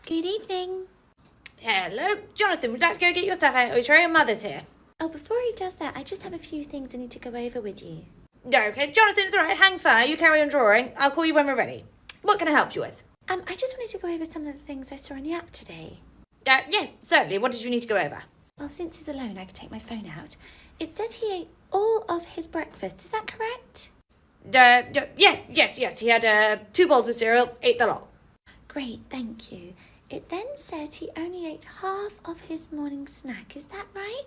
Good evening. Hello, Jonathan, would you like to go get your stuff out of your tray? Your mother's here. Oh, before he does that, I just have a few things I need to go over with you. Okay, Jonathan, it's alright, hang fire, you carry on drawing. I'll call you when we're ready. What can I help you with? I just wanted to go over some of the things I saw on the app today. Yes, certainly. What did you need to go over? Well, since he's alone, I can take my phone out. It says he ate all of his breakfast. Is that correct? Yes. He had 2 bowls of cereal, ate the lot. Great, thank you. It then says he only ate half of his morning snack. Is that right?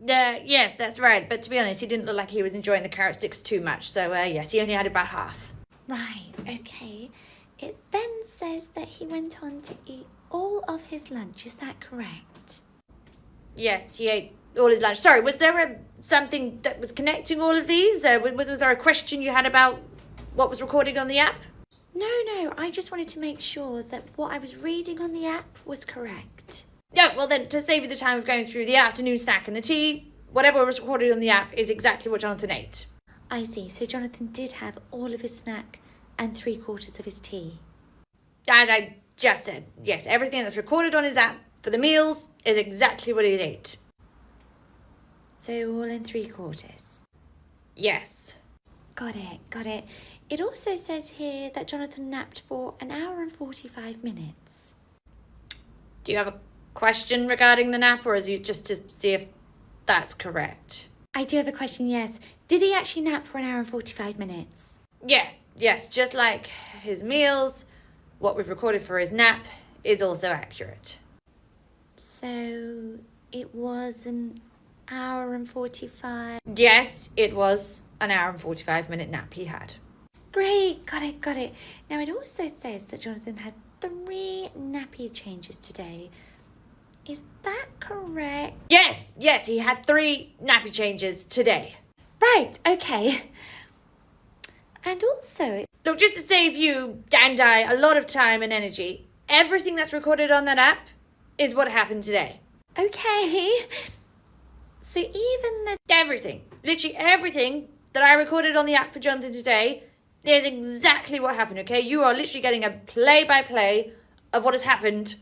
Yes, that's right. But to be honest, he didn't look like he was enjoying the carrot sticks too much. So, yes, he only had about half. Right, okay. It then says that he went on to eat all of his lunch. Is that correct? Yes, he ate all his lunch. Sorry, was there something that was connecting all of these? Was there a question you had about what was recorded on the app? No, I just wanted to make sure that what I was reading on the app was correct. No, well then, to save you the time of going through the afternoon snack and the tea, whatever was recorded on the app is exactly what Jonathan ate. I see. So Jonathan did have all of his snack and 3/4 of his tea. As I just said, yes, everything that's recorded on his app for the meals is exactly what he ate. So all in 3/4. Yes. Got it. It also says here that Jonathan napped for 1 hour and 45 minutes. Do you have a question regarding the nap, or is it just to see if that's correct? I do have a question, yes. Did he actually nap for 1 hour and 45 minutes? Yes, just like his meals, what we've recorded for his nap is also accurate. So it was 1 hour and 45. Yes, it was 1 hour and 45-minute nap he had. Great, got it. Now it also says that Jonathan had 3 nappy changes today. Is that correct? Yes, he had 3 nappy changes today. Right, okay. And also... Look, just to save you and I a lot of time and energy, everything that's recorded on that app is what happened today. Okay. So even the... Everything, literally everything that I recorded on the app for Jonathan today is exactly what happened, okay? You are literally getting a play-by-play of what has happened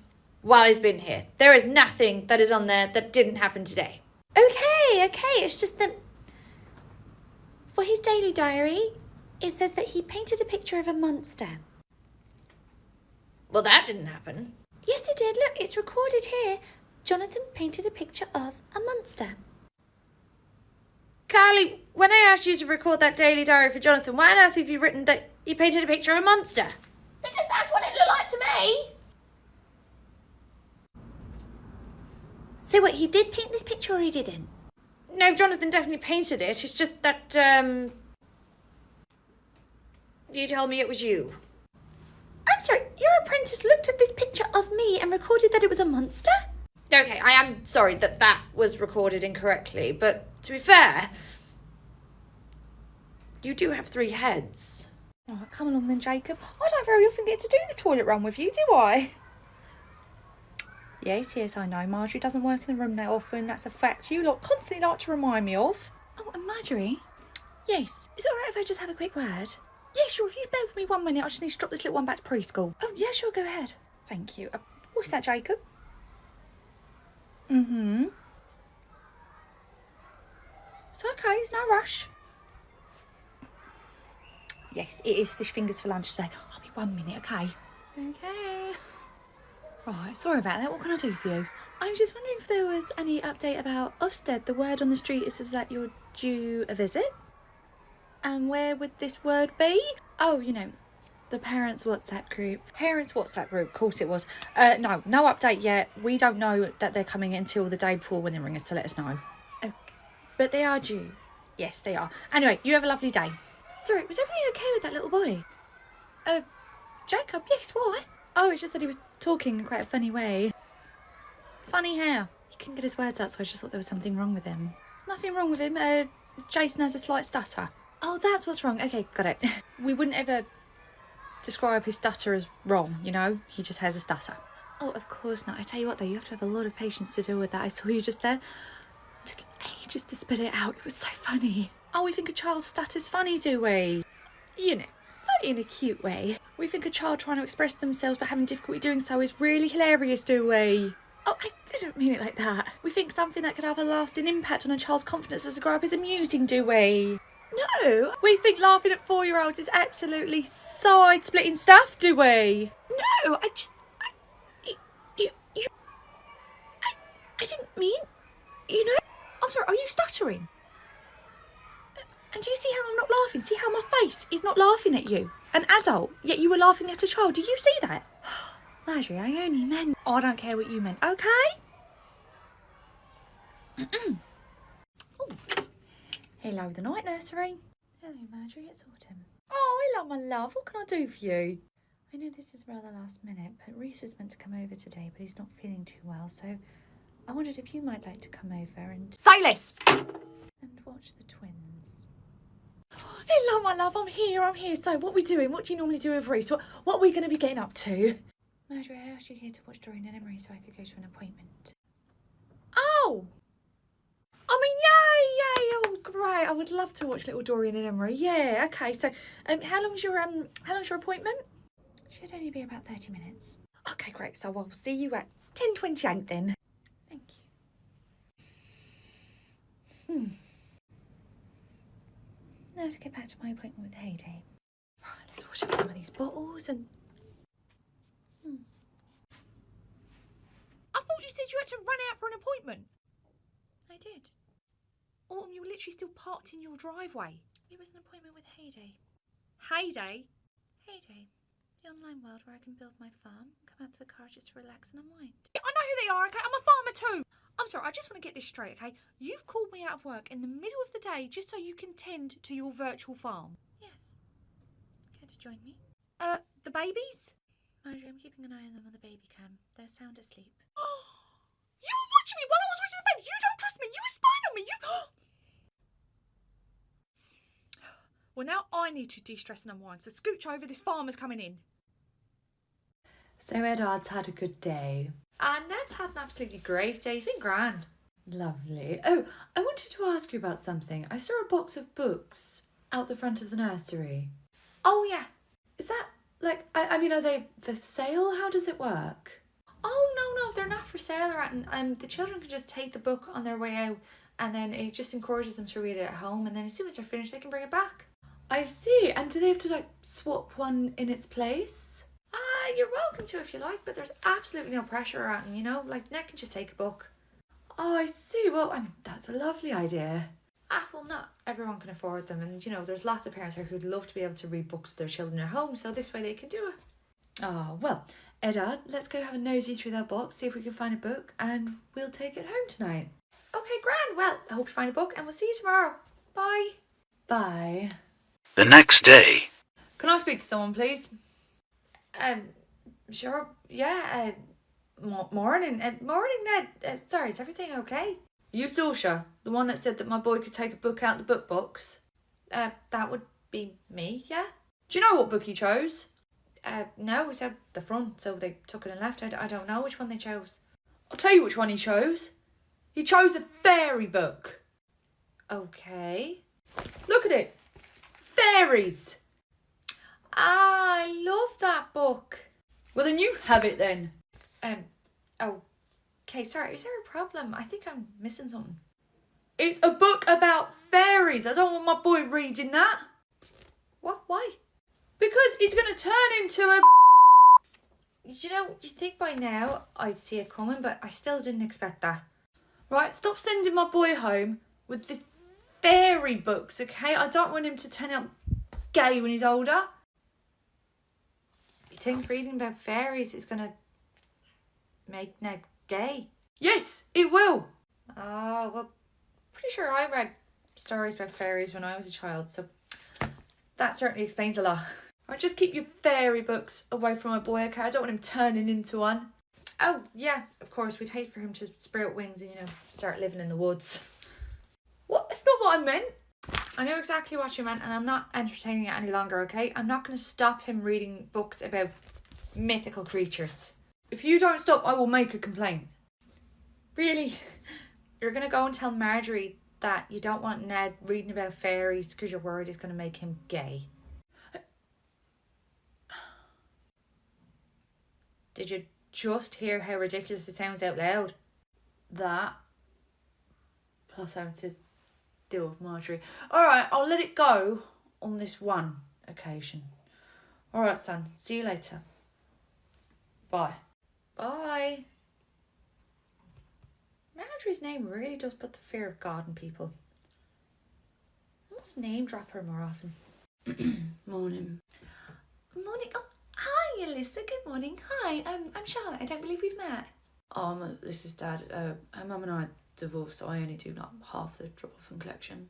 while he's been here. There is nothing that is on there that didn't happen today. Okay. It's just that for his daily diary, it says that he painted a picture of a monster. Well, that didn't happen. Yes, it did. Look, it's recorded here. Jonathan painted a picture of a monster. Carly, when I asked you to record that daily diary for Jonathan, why on earth have you written that he painted a picture of a monster? Because that's what it looked like to me. So what, he did paint this picture or he didn't? No, Jonathan definitely painted it. It's just that, you told me it was you. I'm sorry, your apprentice looked at this picture of me and recorded that it was a monster? Okay, I am sorry that was recorded incorrectly, but to be fair, you do have 3 heads. Oh, come along then, Jacob. I don't very often get to do the toilet run with you, do I? Yes, I know. Marjorie doesn't work in the room that often. That's a fact you lot constantly like to remind me of. Oh, and Marjorie? Yes. Is it alright if I just have a quick word? Yeah, sure. If you bear with me 1 minute, I just need to drop this little one back to preschool. Oh, yeah, sure, go ahead. Thank you. What's that, Jacob? It's okay, there's no rush. Yes, it is fish fingers for lunch today. I'll be 1 minute, okay? Okay. Right, sorry about that. What can I do for you? I was just wondering if there was any update about Ofsted. The word on the street is that you're due a visit. And where would this word be? Oh, you know, the parents' WhatsApp group. Parents' WhatsApp group, of course it was. No update yet. We don't know that they're coming until the day before when they ring us to let us know. Okay. But they are due. Yes, they are. Anyway, you have a lovely day. Sorry, was everything okay with that little boy? Jacob, yes, why? Oh, it's just that he was talking in quite a funny way. Funny how? He couldn't get his words out, so I just thought there was something wrong with him. Nothing wrong with him. Jason has a slight stutter. Oh, that's what's wrong. Okay, got it. We wouldn't ever describe his stutter as wrong, you know? He just has a stutter. Oh, of course not. I tell you what, though, you have to have a lot of patience to deal with that. I saw you just there. It took him ages to spit it out. It was so funny. Oh, we think a child stutter's funny, do we? You know, funny in a cute way. We think a child trying to express themselves but having difficulty doing so is really hilarious, do we? Oh, I didn't mean it like that. We think something that could have a lasting impact on a child's confidence as they grow up is amusing, do we? No. We think laughing at 4-year-olds is absolutely side-splitting stuff, do we? No, I didn't mean, I'm sorry, are you stuttering? And do you see how I'm not laughing? See how my face is not laughing at you? An adult, yet you were laughing at a child. Do you see that? Marjorie, I only meant... Oh, I don't care what you meant, okay? Oh. Hello, the night nursery. Hello, Marjorie, it's Autumn. Oh, hello, my love. What can I do for you? I know this is rather last minute, but Reese was meant to come over today, but he's not feeling too well, so I wondered if you might like to come over and Silas! and watch the twins. Hello, my love. I'm here. So, what are we doing? What do you normally do with Reese? What are we going to be getting up to? Marjorie, I asked you here to watch Dorian and Emery so I could go to an appointment. Oh! I mean, yay! Oh, great. I would love to watch little Dorian and Emery. Yeah, okay. So, how long's your appointment? Should only be about 30 minutes. Okay, great. So, I'll see you at 10:28 then. Thank you. Now to get back to my appointment with Heyday. Right, let's wash up some of these bottles and... I thought you said you had to run out for an appointment. I did. Autumn, you were literally still parked in your driveway. It was an appointment with Heyday. Heyday? Heyday, the online world where I can build my farm, come out to the car just to relax and unwind. I know who they are, okay? I'm a farmer too. I'm sorry, I just want to get this straight, okay? You've called me out of work in the middle of the day just so you can tend to your virtual farm. Yes. Care to join me? The babies? Marjorie, I'm keeping an eye on them on the baby cam. They're sound asleep. You were watching me while I was watching the baby. You don't trust me. You were spying on me. Well, now I need to de-stress and unwind, so scooch over. This farmer's coming in. So Edard's had a good day. And Ned's had an absolutely great day. He's been grand. Lovely. Oh, I wanted to ask you about something. I saw a box of books out the front of the nursery. Oh, yeah. Is that, like, I mean, are they for sale? How does it work? Oh, no, they're not for sale or anything. The children can just take the book on their way out and then it just encourages them to read it at home, and then as soon as they're finished, they can bring it back. I see. And do they have to, like, swap one in its place? You're welcome to if you like, but there's absolutely no pressure or anything, Like, Ned can just take a book. Oh, I see. Well, I mean, that's a lovely idea. Well, not everyone can afford them, and, there's lots of parents here who'd love to be able to read books to their children at home, so this way they can do it. Oh, well, Edard, let's go have a nosy through that box, see if we can find a book, and we'll take it home tonight. Okay, grand. Well, I hope you find a book, and we'll see you tomorrow. Bye. Bye. The next day. Can I speak to someone, please? Sure. Yeah, morning. Morning, Ned. Sorry, is everything okay? You Susha, the one that said that my boy could take a book out the book box? That would be me, yeah? Do you know what book he chose? No, it's at the front, so they took it and left. I don't know which one they chose. I'll tell you which one he chose. He chose a fairy book. Okay. Look at it. Fairies. I love that book. Well, then you have it then. Okay, sorry, is there a problem? I think I'm missing something. It's a book about fairies. I don't want my boy reading that. What? Why? Because he's going to turn into a... You'd think by now I'd see it coming, but I still didn't expect that. Right, stop sending my boy home with this fairy books, okay? I don't want him to turn out gay when he's older. You think reading about fairies is going to make Ned gay? Yes, it will. Oh, well, pretty sure I read stories about fairies when I was a child, so that certainly explains a lot. Right, just keep your fairy books away from my boy, okay? I don't want him turning into one. Oh, yeah, of course, we'd hate for him to sprout wings and, start living in the woods. What? That's not what I meant. I know exactly what you meant, and I'm not entertaining it any longer, okay? I'm not going to stop him reading books about mythical creatures. If you don't stop, I will make a complaint. Really? You're going to go and tell Marjorie that you don't want Ned reading about fairies because you're worried it's going to make him gay? Did you just hear how ridiculous it sounds out loud? That, plus having to deal with Marjorie. Alright, I'll let it go on this one occasion. Alright, son, see you later. Bye. Bye. Marjorie's name really does put the fear of God in people. I must name drop her more often. Morning. Morning. Oh, hi, Alyssa. Good morning. Hi, I'm Charlotte. I don't believe we've met. Oh, I'm Alyssa's dad. Her mum and I divorced, so I only do like half the drop-off and collection.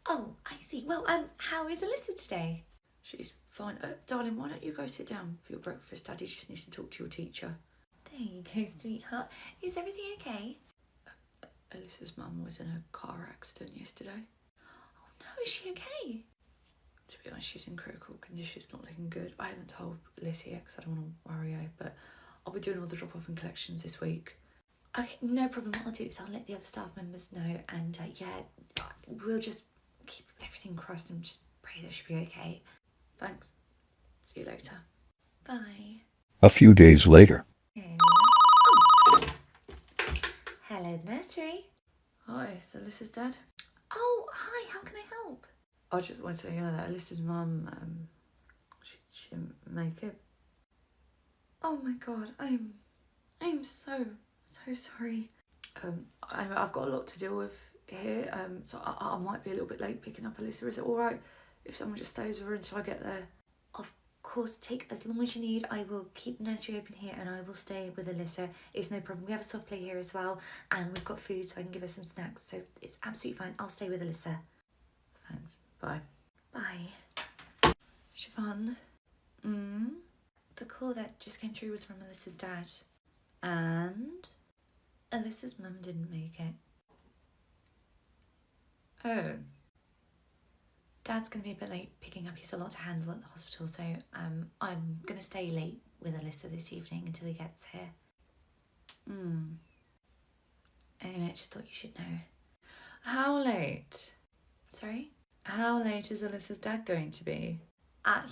Oh, I see. Well, how is Alyssa today? She's fine. Darling, why don't you go sit down for your breakfast? Daddy just needs to talk to your teacher. There you go, sweetheart. Is everything okay? Alyssa's mum was in a car accident yesterday. Oh no, is she okay? To be honest, she's in critical condition. It's not looking good. I haven't told Liz yet because I don't want to worry her, but I'll be doing all the drop-off and collections this week. Okay, no problem. What I'll do is I'll let the other staff members know, and we'll just keep everything crossed and just pray that she'll be okay. Thanks. See you later. Bye. A few days later. Hello, nursery. Hi, it's Alyssa's dad. Oh, hi. How can I help? I just want to let you know that Alyssa's mum, she didn't make it. Oh my God, I'm so sorry. I've got a lot to deal with here, so I might be a little bit late picking up Alyssa. Is it all right if someone just stays with her until I get there? Of course, take as long as you need. I will keep nursery open here and I will stay with Alyssa. It's no problem. We have a soft play here as well, and we've got food so I can give her some snacks, so it's absolutely fine. I'll stay with Alyssa. Thanks. Bye. Bye. Siobhan? The call that just came through was from Alyssa's dad. And? Alyssa's mum didn't make it. Oh. Dad's going to be a bit late picking up. He's a lot to handle at the hospital, so I'm going to stay late with Alyssa this evening until he gets here. Anyway, I just thought you should know. How late? Sorry? How late is Alyssa's dad going to be?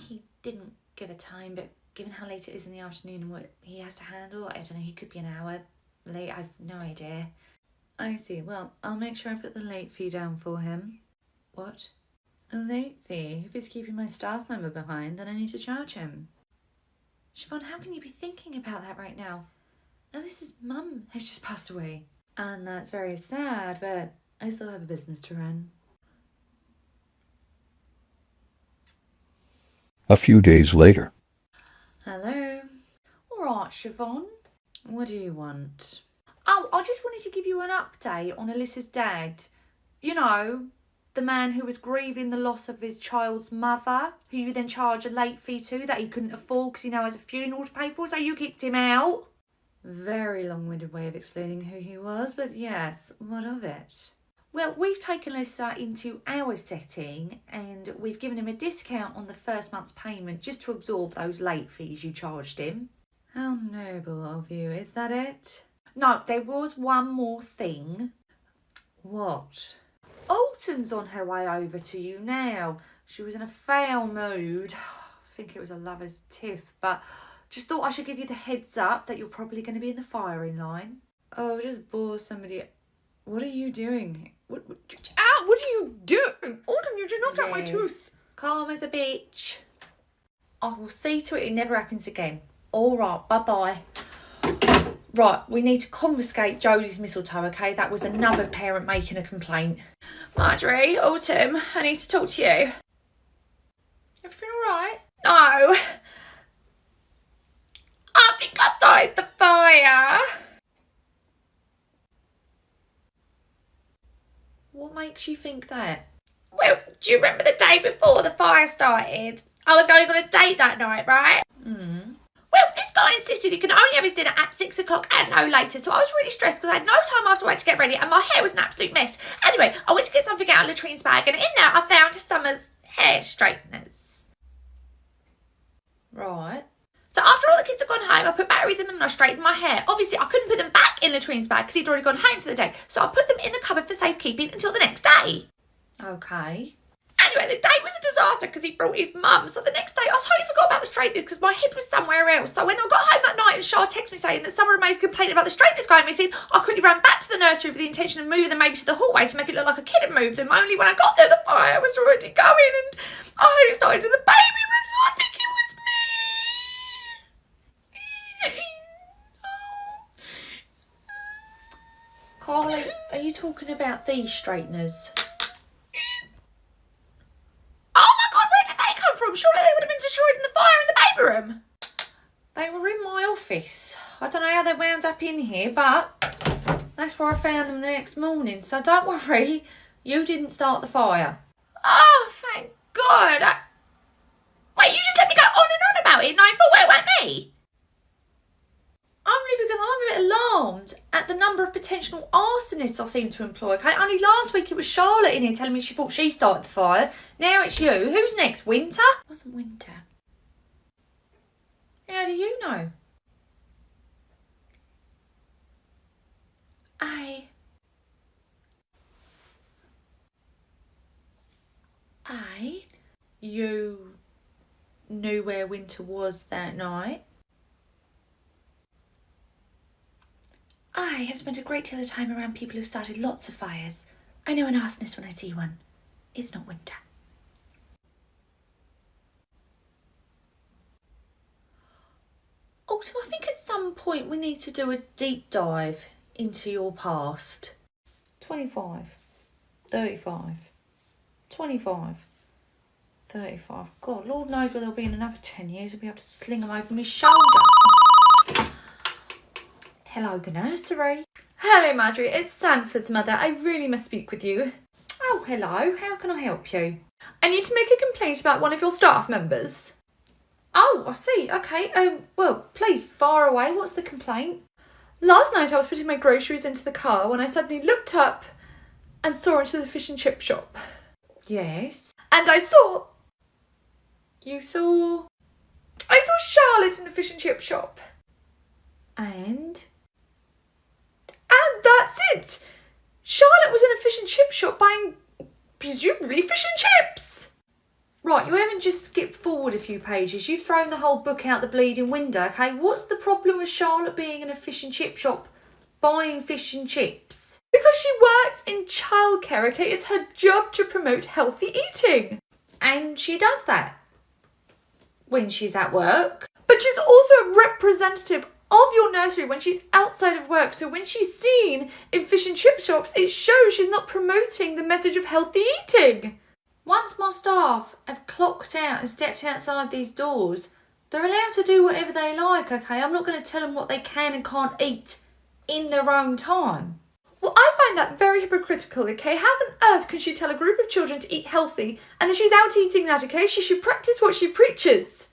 He didn't give a time, but given how late it is in the afternoon and what he has to handle, I don't know, he could be an hour late. I've no idea. I see. Well, I'll make sure I put the late fee down for him. What? A late fee? If he's keeping my staff member behind, then I need to charge him. Siobhan, how can you be thinking about that right now? Alyssa's mum has just passed away. And that's very sad, but I still have a business to run. A few days later. Hello. All right, Siobhan. What do you want? Oh, I just wanted to give you an update on Alyssa's dad. You know, the man who was grieving the loss of his child's mother, who you then charge a late fee to that he couldn't afford because he now has a funeral to pay for, so you kicked him out. Very long-winded way of explaining who he was, but yes, what of it? Well, we've taken Alyssa into our setting and we've given him a discount on the first month's payment just to absorb those late fees you charged him. How noble of you. Is that it? No, there was one more thing. What? Alton's on her way over to you now. She was in a foul mood. I think it was a lover's tiff, but just thought I should give you the heads up that you're probably going to be in the firing line. Oh, just bore somebody. What are you doing? What are you doing? Alton, you just knocked out my tooth. Calm as a bitch. I will see to it never happens again. All right, bye-bye. Right, we need to confiscate Jodie's mistletoe, okay? That was another parent making a complaint. Marjorie, Autumn, I need to talk to you. Everything all right? No. I think I started the fire. What makes you think that? Well, do you remember the day before the fire started? I was going on a date that night, right? Well, this guy insisted he could only have his dinner at 6 o'clock and no later, so I was really stressed because I had no time after work to get ready and my hair was an absolute mess. Anyway, I went to get something out of Latrine's bag and in there I found Summer's hair straighteners. Right. So after all the kids had gone home, I put batteries in them and I straightened my hair. Obviously, I couldn't put them back in Latrine's bag because he'd already gone home for the day, so I put them in the cupboard for safekeeping until the next day. Okay. Anyway, the day was a disaster because he brought his mum. So the next day, I totally forgot about the straighteners because my head was somewhere else. So when I got home that night and Shah texted me saying that someone had made a complaint about the straighteners going missing, I quickly ran back to the nursery with the intention of moving them maybe to the hallway to make it look like a kid had moved them. Only when I got there, the fire was already going and I heard it started in the baby room, so I think it was me. Carly, are you talking about these straighteners? Oh my God, where did they come from? Surely they would have been destroyed in the fire in the baby room. They were in my office. I don't know how they wound up in here, but that's where I found them the next morning. So don't worry, you didn't start the fire. Oh, thank God. Wait, you just let me go on and on about it and I thought it weren't me. Only because I'm a bit alarmed at the number of potential arsonists I seem to employ. Okay, only last week it was Charlotte in here telling me she thought she started the fire. Now it's you. Who's next? Winter? It wasn't Winter. How do you know? You knew where Winter was that night? I have spent a great deal of time around people who've started lots of fires. I know an arsonist when I see one. It's not Winter. Also, I think at some point we need to do a deep dive into your past. 25, 35, 25, 35. God, Lord knows where they'll be in another 10 years. I'll be able to sling them over my shoulder. Hello, the nursery. Hello, Marjorie. It's Sanford's mother. I really must speak with you. Oh, hello. How can I help you? I need to make a complaint about one of your staff members. Oh, I see. Okay. Well, please, fire away. What's the complaint? Last night I was putting my groceries into the car when I suddenly looked up and saw into the fish and chip shop. Yes. And I saw You saw... Charlotte in the fish and chip shop. And That's it. Charlotte was in a fish and chip shop buying, presumably, fish and chips. Right, you haven't just skipped forward a few pages. You've thrown the whole book out the bleeding window, okay? What's the problem with Charlotte being in a fish and chip shop buying fish and chips? Because she works in childcare, okay? It's her job to promote healthy eating. And she does that when she's at work. But she's also a representative of your nursery when she's outside of work. So when she's seen in fish and chip shops, it shows she's not promoting the message of healthy eating. Once my staff have clocked out and stepped outside these doors, they're allowed to do whatever they like, okay? I'm not going to tell them what they can and can't eat in their own time. Well, I find that very hypocritical, okay? How on earth can she tell a group of children to eat healthy and then she's out eating that, okay? She should practice what she preaches.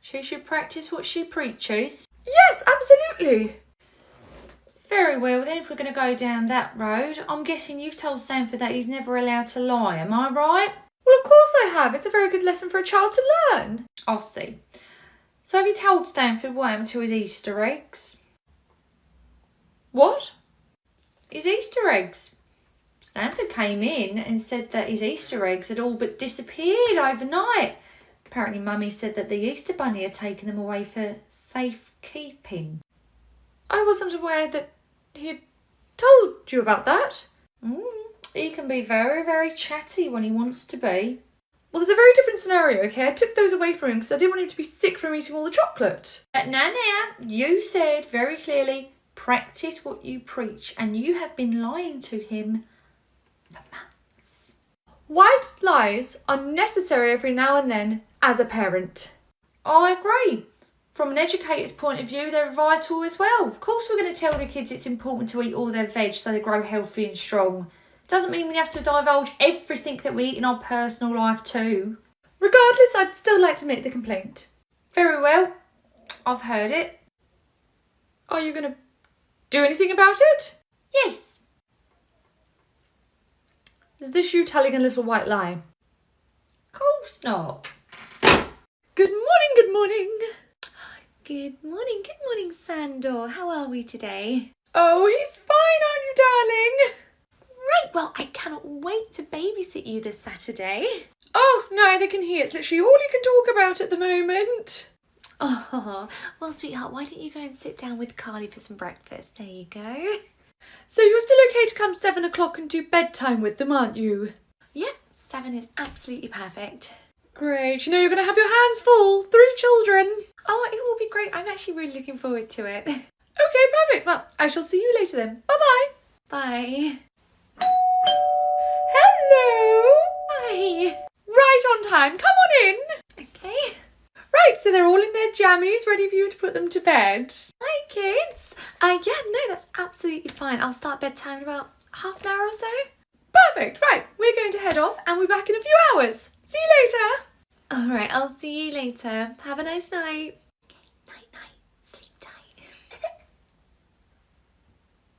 She should practice what she preaches. Yes, absolutely. Very well, then if we're going to go down that road, I'm guessing you've told Sanford that he's never allowed to lie, am I right? Well, of course I have. It's a very good lesson for a child to learn. I'll see. So have you told Stanford what happened to his Easter eggs? What? His Easter eggs. Stanford came in and said that his Easter eggs had all but disappeared overnight. Apparently Mummy said that the Easter Bunny had taken them away for safekeeping. I wasn't aware that he had told you about that. He can be very, very chatty when he wants to be. Well, there's a very different scenario, okay? I took those away from him because I didn't want him to be sick from eating all the chocolate. Now, you said very clearly, practice what you preach, and you have been lying to him for months. White lies are necessary every now and then as a parent. I agree. From an educator's point of view, they're vital as well. Of course we're going to tell the kids it's important to eat all their veg so they grow healthy and strong. Doesn't mean we have to divulge everything that we eat in our personal life too. Regardless, I'd still like to make the complaint. Very well. I've heard it. Are you going to do anything about it? Yes. Is this you telling a little white lie? Of course not. Good morning, good morning. Good morning, Sandor. How are we today? Oh, he's fine, aren't you, darling? Great, well, I cannot wait to babysit you this Saturday. Oh, neither can he. It's literally all you can talk about at the moment. Oh, well, sweetheart, why don't you go and sit down with Carly for some breakfast? There you go. So you're still okay to come 7 o'clock and do bedtime with them, aren't you? Yep, 7 is absolutely perfect. Great. You know you're going to have your hands full. 3 children. Oh, it will be great. I'm actually really looking forward to it. Okay, perfect. Well, I shall see you later then. Bye-bye. Bye. Hello. Hi. Right on time. Come on in. Okay. Right, so they're all in their jammies, ready for you to put them to bed. Hi, kids. Yeah, no, that's absolutely fine. I'll start bedtime in about half an hour or so. Perfect. Right, we're going to head off and we'll be back in a few hours. See you later. All right, I'll see you later. Have a nice night. Night, night. Sleep tight.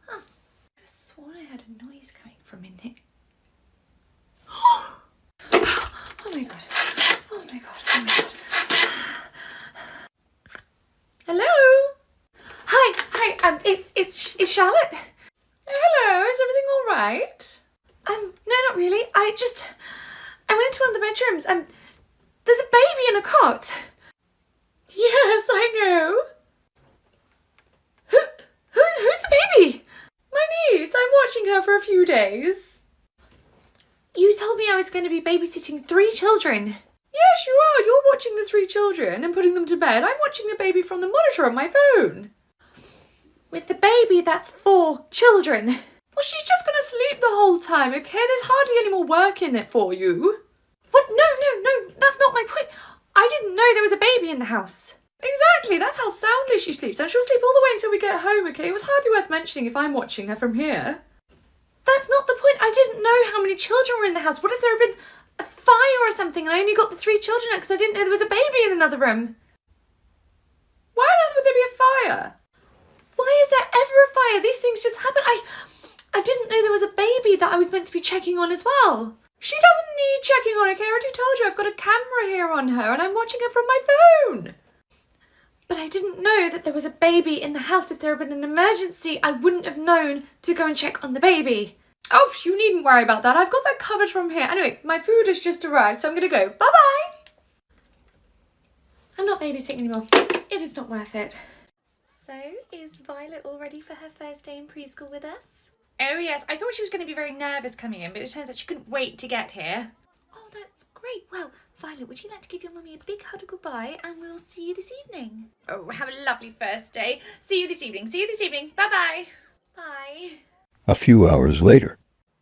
Huh. I could have sworn I heard a noise coming from in here. Oh my god. Oh my god. Oh my god. Hello. Hi. It's Charlotte. Hello, is everything all right? No, not really. I went into one of the bedrooms. There's a baby in a cot. Yes, I know. Who's the baby? My niece, I'm watching her for a few days. You told me I was going to be babysitting 3 children. Yes, you are. You're watching the 3 children and putting them to bed. I'm watching the baby from the monitor on my phone. With the baby, that's 4 children. Well, she's just going to sleep the whole time, okay? There's hardly any more work in it for you. What? No, that's not my point. I didn't know there was a baby in the house. Exactly, that's how soundly she sleeps, and she'll sleep all the way until we get home, okay? It was hardly worth mentioning if I'm watching her from here. That's not the point. I didn't know how many children were in the house. What if there had been a fire or something and I only got the 3 children out because I didn't know there was a baby in another room? Why on earth would there be a fire? Why is there ever a fire? These things just happen. I didn't know there was a baby that I was meant to be checking on as well. She doesn't need checking on, okay? I already told you I've got a camera here on her and I'm watching her from my phone. But I didn't know that there was a baby in the house. If there had been an emergency, I wouldn't have known to go and check on the baby. Oh, you needn't worry about that. I've got that covered from here. Anyway, my food has just arrived, so I'm going to go. Bye-bye. I'm not babysitting anymore. It is not worth it. So, is Violet all ready for her first day in preschool with us? Oh, yes. I thought she was going to be very nervous coming in, but it turns out she couldn't wait to get here. Oh, that's great. Well, Violet, would you like to give your mummy a big hug of goodbye and we'll see you this evening? Oh, have a lovely first day. See you this evening. See you this evening. Bye-bye. Bye. A few hours later.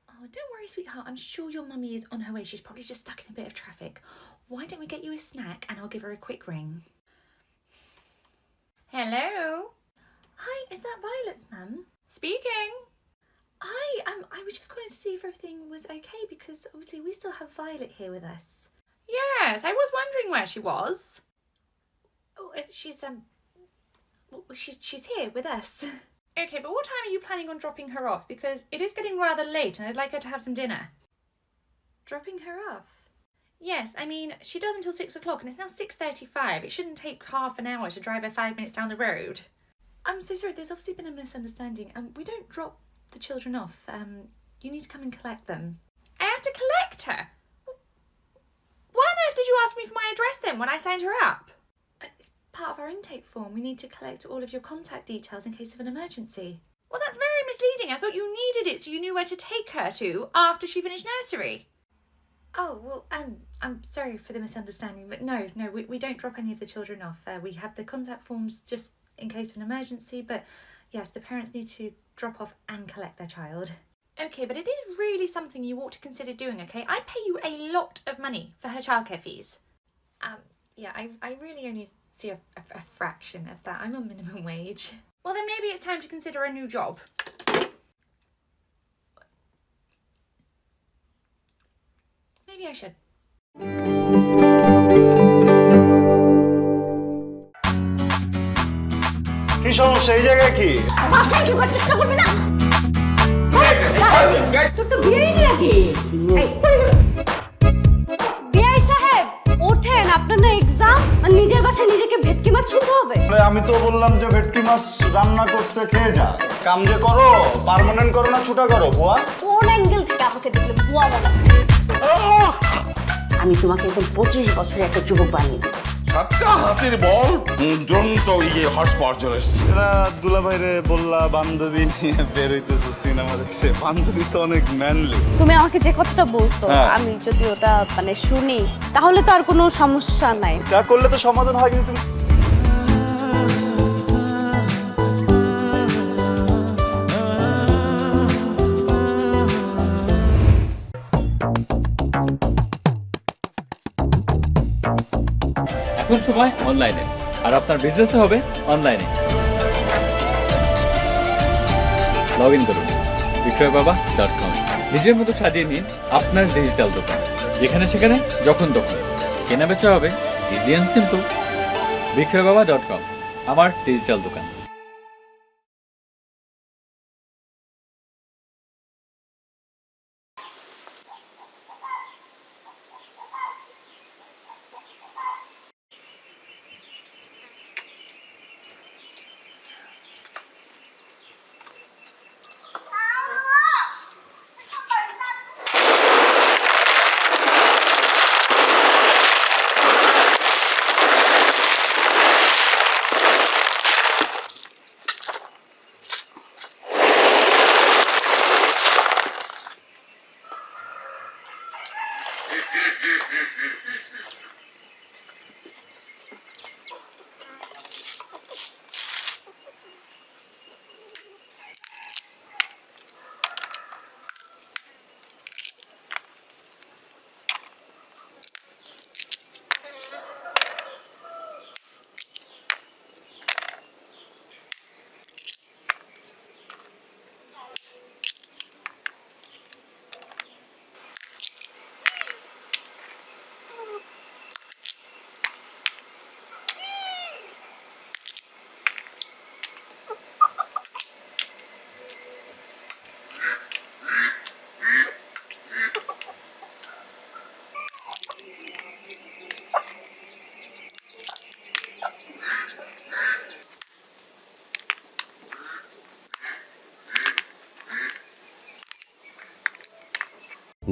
Oh, don't worry, sweetheart. I'm sure your mummy is on her way. She's probably just stuck in a bit of traffic. Why don't we get you a snack and I'll give her a quick ring. Hello. Hi, is that Violet's mum? Speaking. Hi, I was just calling to see if everything was okay because obviously we still have Violet here with us. Yes, I was wondering where she was. Oh, she's here with us. Okay, but what time are you planning on dropping her off? Because it is getting rather late and I'd like her to have some dinner. Dropping her off? Yes, I mean, she does until 6 o'clock and it's now 6:35. It shouldn't take half an hour to drive her 5 minutes down the road. I'm so sorry, there's obviously been a misunderstanding. We don't drop the children off. You need to come and collect them. I have to collect her? Why on earth did you ask me for my address then when I signed her up? It's part of our intake form. We need to collect all of your contact details in case of an emergency. Well, that's very misleading. I thought you needed it so you knew where to take her to after she finished nursery. Oh, well, I'm sorry for the misunderstanding, but no, we don't drop any of the children off. We have the contact forms just in case of an emergency, but yes, the parents need to drop off and collect their child. Okay, but it is really something you ought to consider doing, okay? I pay you a lot of money for her childcare fees. Yeah, I really only see a fraction of that. I'm on minimum wage. Well, then maybe it's time to consider a new job. Maybe I should. কি সমস্যা এই জায়গায় কি বাসায় ঢোকার চেষ্টা করবি না তোর তো বিয়েই নাকি বিআই সাহেব ওঠেন আপনার না এক্সাম আর নিজের বাসায় নিজেকে ভেটকি মাছ ছুঁতে হবে? আমি তো বললাম যে ভেটকি মাছ রান্না করছে খেয়ে যা, কাম যে করো পার্মানেন্ট করো না ছুটা করো বুয়া। কোন অ্যাঙ্গেল থেকে আমাকে দেখলে বুয়া বলা? আমি তোমাকে একদম 25 বছরের একটা যুবক বানিয়ে দেব। 7টা হাতের বল দ্রন্ত হর্স পাওয়ার চলে এসছে। এরা দুলা ভাইরে বললা বান্ধবী নিয়ে বের হইতেছে সিনেমা দেখছে, বান্ধবী তো অনেক ম্যানলি। তুমি আমাকে যে কথাটা বলছো হ্যাঁ। আমি যদি ওটা মানে শুনি তাহলে তো আর কোনো সমস্যা নাই। যা করলে তো সমাধান হয়, কিন্তু তুমি এখন সময় অনলাইনে, আর আপনার বিজনেসও হবে অনলাইনে। লগ ইন করুন বিক্রয়বাবা.com। নিজের মতো সাজিয়ে নিন আপনার ডিজিটাল দোকান, যেখানে সেখানে যখন তখন কেনা বেচা হবে ইজি অ্যান্ড সিম্পল। বিক্রয়বাবা.com, আমার ডিজিটাল দোকান।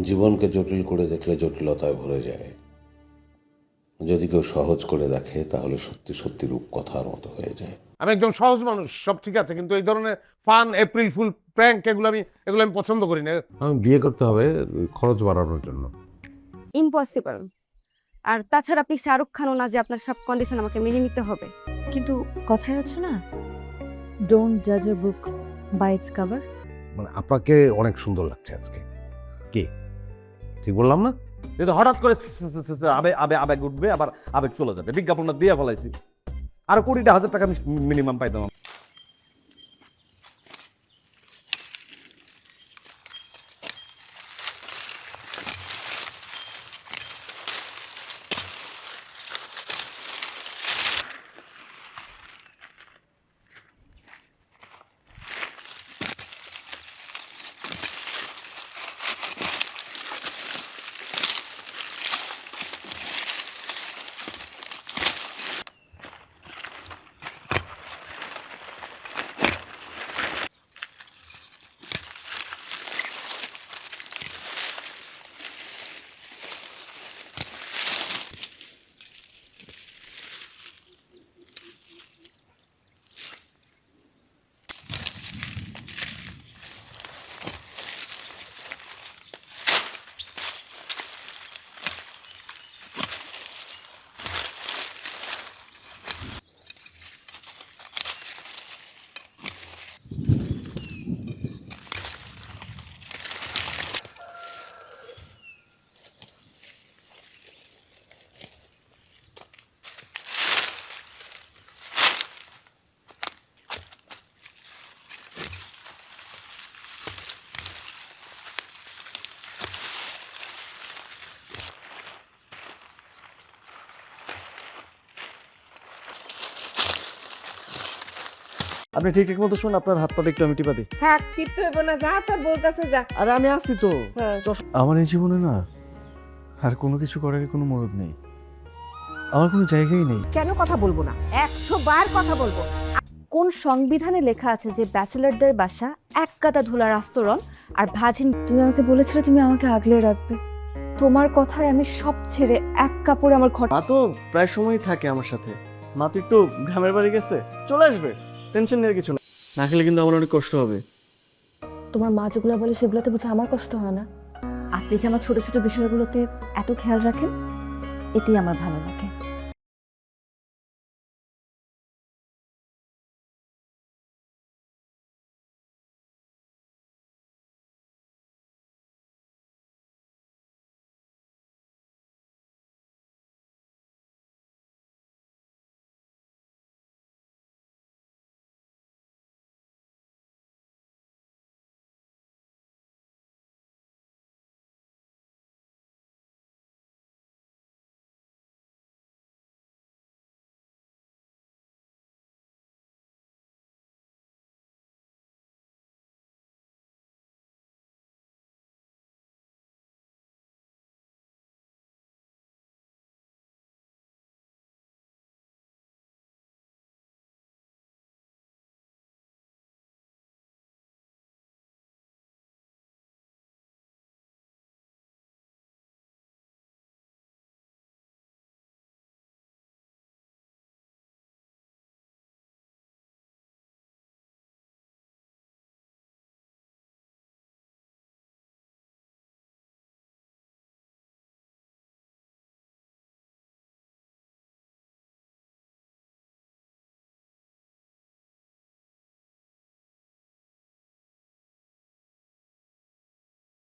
জীবনকে জটিল করে দেখলে জটিলতায় ভরে যায়, যদি কেউ সহজ করে দেখে তাহলে সত্যি সত্যি রূপকথার মতো হয়ে যায়। আমি একদম সহজ মানুষ, সব ঠিক আছে, কিন্তু এই ধরনের ফান এপ্রিল ফুল প্র্যাঙ্ক এগুলো আমি পছন্দ করি না। আমি বিয়ে করতে হবে খরচ বাড়ানোর জন্য। ইম্পসিবল। আর তাছাড়া আপনি শাহরুখ খানও না যে আপনার সব কন্ডিশন আমাকে মেনে নিতে হবে। কিন্তু কথায় আছে না, ডোন্ট জাজ এ বুক বাই ইটস কভার। মানে আপনাকে অনেক সুন্দর লাগছে আজকে। কি ঠিক বললাম না? কিন্তু হঠাৎ করে আবেগ উঠবে, আবার আবেগ চলে যাবে। বিজ্ঞাপনটা দিয়ে ফেলাইছি, আর 20,000 টাকা আমি মিনিমাম পাইতাম। আপনি ঠিক মতো শুন, আপনার হাত পাটা একটু আমি টিপা দিই। থাক, টিপতে হইব না, যা তোর বলতেছে যা। আরে আমি আছি তো। হ্যাঁ। আমার এই জীবনে না আর কোনো কিছু করার কোনো মরদ নেই। আমার কোনো জায়গাই নেই। কেন কথা বলবো না? 100 বার কথা বলবো। কোন সংবিধানে লেখা আছে যে ব্যাচেলরদের বাসা এক কাদা ধুলার আস্তরণ আর ভাজিন? তুমি আমাকে বলেছিলে তুমি আমাকে আগলে রাখবে। তোমার কথায় আমি সব ছেড়ে এক কাপড়ে আমার ঘর। মা তো প্রায় সময়ই থাকে আমার সাথে। মা তো একটু গ্রামের বাড়ি গেছে, চলে আসবে, টেনশন নেওয়ার কিছু না। না খেলে কিন্তু আমার অনেক কষ্ট হবে। তোমার মা যেগুলো বলে সেগুলোতে বুঝে আমার কষ্ট হয় না? আপনি যে আমার ছোট ছোট বিষয়গুলোতে এত খেয়াল রাখেন, এতেই আমার ভালো লাগে।